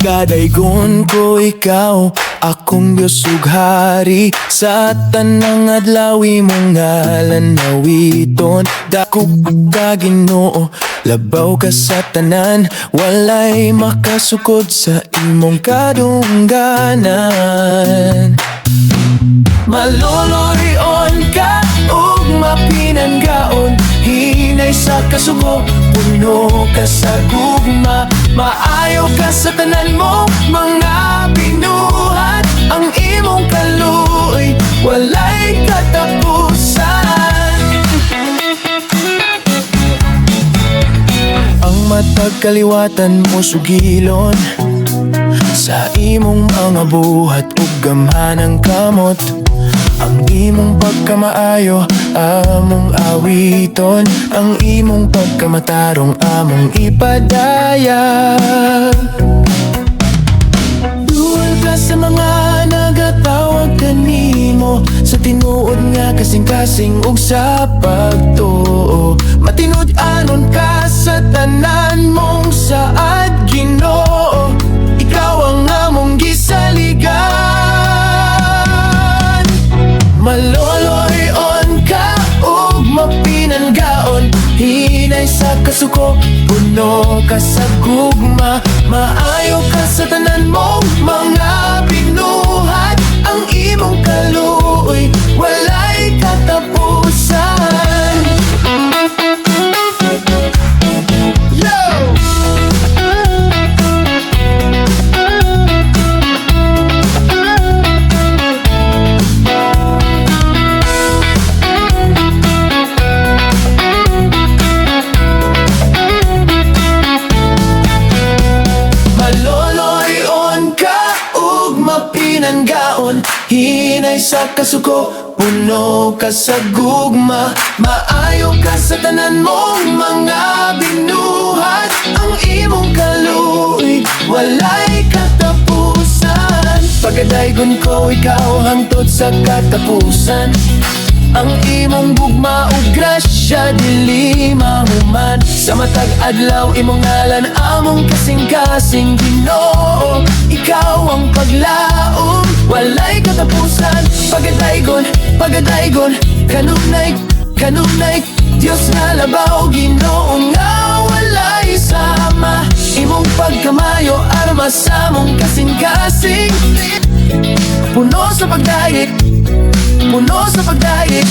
Pagadaygon ko ikaw, akong Diyos ug Hari. Sa tanang adlaw imong ngalan nawiton. Dako ka Ginoo, labaw ka sa tanan. Walay makasukod sa imong kadungganan. Malulurion ka ug mapinanggaon. Hinay sa kasugo, puno ka sa gugma. Maayo ka sa tanan mo, mga binuhat. Ang imong kaluoy, walay katapusan. Ang matag kaliwatan mo sugilon sa imong mga buhat ug gamhanang kamot. Ang imong pagkamaayo, among awiton. Ang imong pagkamatarong, among ipadayag. Duol ka sa mga nagatawag kanimo, sa tinuod nga kasing-kasing ug sa pagtuo. Matinud anon ka sa tanan mong saad, Ginoo. Ikaw ang among gisaligan. Maloloyon ka ug mapinanggaon. Hinay sa kasuko, puno ka sa gugma. Maayo ka sa tanan mong mga binuhat. Ang imong kaluoy, walay katapusan. Yo! Pinanggaon, hinay sa kasuko, puno ka sa gugma. Maayo ka sa tanan mong mga binuhat. Ang imong kaluoy, walay katapusan. Pagadaygon ko ikaw hangtod sa katapusan. Ang imong gugma ug grasya dili mahuman. Sa matag adlaw imong ngalan, among kasing-kasing Ginoo. Ikaw ang paglaom, walay katapusan. Pagadaygon, pagadaygon, kanunay, kanunay. Diyos nga labaw, Ginoo nga walay sama. Imong pagkamayo, arma sa mong kasing-kasing. Puno sa pagdayeg, puno sa pagdayeg.